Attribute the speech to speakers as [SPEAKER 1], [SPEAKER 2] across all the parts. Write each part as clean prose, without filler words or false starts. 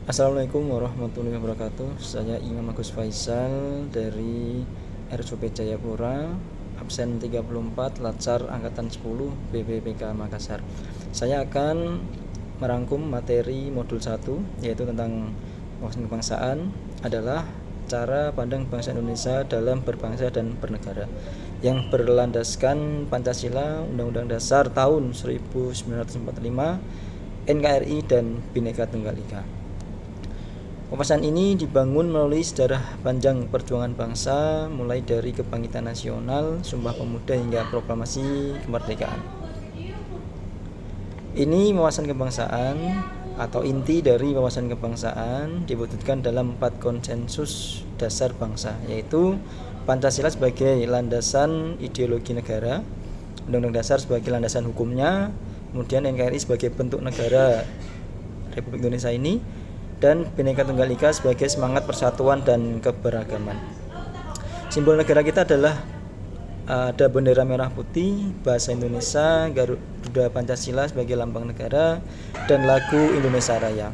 [SPEAKER 1] Assalamualaikum warahmatullahi wabarakatuh. Saya Imam Agus Faisal dari RSUP Jayapura, absen 34, Latsar Angkatan 10 BPPK Makassar. Saya akan merangkum materi modul 1, yaitu tentang wawasan kebangsaan adalah cara pandang bangsa Indonesia dalam berbangsa dan bernegara yang berlandaskan Pancasila, Undang-Undang Dasar tahun 1945, NKRI dan Bhinneka Tunggal Ika. Wawasan ini dibangun melalui sejarah panjang perjuangan bangsa, mulai dari kebangkitan nasional, Sumpah Pemuda hingga proklamasi kemerdekaan. Ini wawasan kebangsaan atau inti dari wawasan kebangsaan diwujudkan dalam 4 konsensus dasar bangsa, yaitu Pancasila sebagai landasan ideologi negara, Undang-Undang Dasar sebagai landasan hukumnya, kemudian NKRI sebagai bentuk negara Republik Indonesia ini, dan Bhinneka Tunggal Ika sebagai semangat persatuan dan keberagaman. Simbol negara kita adalah ada bendera merah putih, bahasa Indonesia, Garuda Pancasila sebagai lambang negara, dan lagu Indonesia Raya.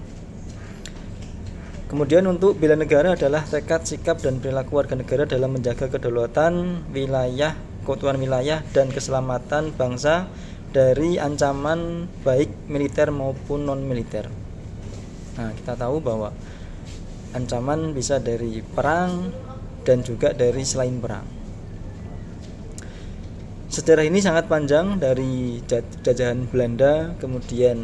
[SPEAKER 1] Kemudian untuk bela negara adalah tekad, sikap, dan perilaku warga negara dalam menjaga kedaulatan wilayah, keutuhan wilayah, dan keselamatan bangsa dari ancaman baik militer maupun non-militer. Nah, kita tahu bahwa ancaman bisa dari perang dan juga dari selain perang. Sejarah ini sangat panjang, dari jajahan Belanda, kemudian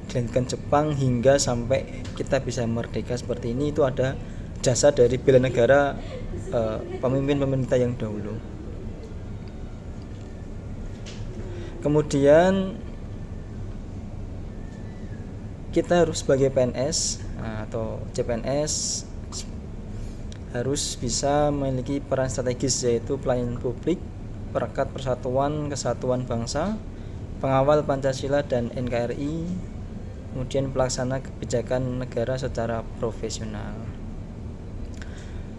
[SPEAKER 1] dilanjutkan Jepang, hingga sampai kita bisa merdeka seperti ini. Itu ada jasa dari bela negara pemimpin-pemimpin kita yang dahulu. Kemudian kita harus sebagai PNS atau CPNS harus bisa memiliki peran strategis, yaitu pelayanan publik, perekat persatuan kesatuan bangsa, pengawal Pancasila dan NKRI, kemudian pelaksana kebijakan negara secara profesional.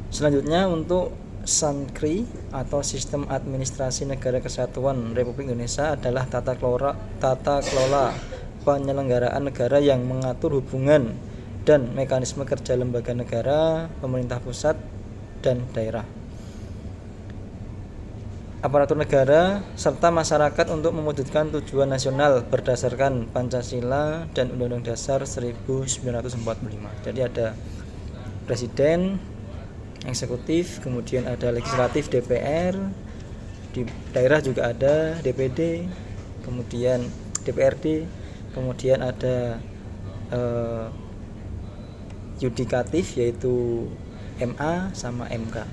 [SPEAKER 1] Selanjutnya untuk SANKRI atau Sistem Administrasi Negara Kesatuan Republik Indonesia adalah tata kelola penyelenggaraan negara yang mengatur hubungan dan mekanisme kerja lembaga negara, pemerintah pusat, dan daerah, aparatur negara, serta masyarakat untuk mewujudkan tujuan nasional berdasarkan Pancasila dan Undang-Undang Dasar 1945. Jadi ada presiden, eksekutif, kemudian ada legislatif DPR, di daerah juga ada DPD, kemudian DPRD, kemudian ada yudikatif yaitu MA sama MK,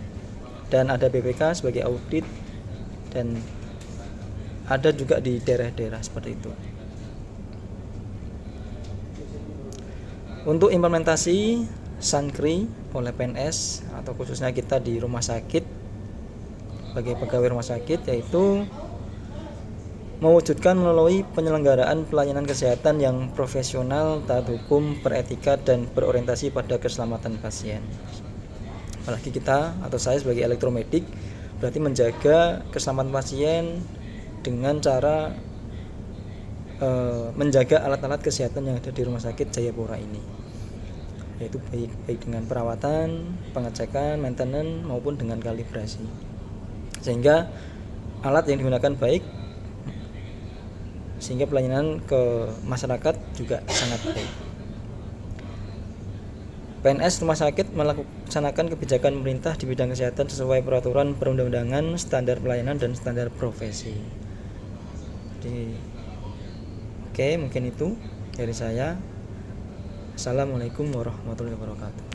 [SPEAKER 1] dan ada BPK sebagai audit, dan ada juga di daerah-daerah seperti itu. Untuk implementasi SANKRI oleh PNS atau khususnya kita di rumah sakit sebagai pegawai rumah sakit, yaitu mewujudkan melalui penyelenggaraan pelayanan kesehatan yang profesional, taat hukum, beretika, dan berorientasi pada keselamatan pasien. Apalagi kita atau saya sebagai elektromedik berarti menjaga keselamatan pasien dengan cara menjaga alat-alat kesehatan yang ada di rumah sakit Jayapura ini, yaitu baik dengan perawatan, pengecekan, maintenance, maupun dengan kalibrasi, sehingga alat yang digunakan baik, sehingga pelayanan ke masyarakat juga sangat baik. PNS rumah sakit melaksanakan kebijakan pemerintah di bidang kesehatan sesuai peraturan perundang-undangan, standar pelayanan, dan standar profesi. Jadi, oke, mungkin itu dari saya. Assalamualaikum warahmatullahi wabarakatuh.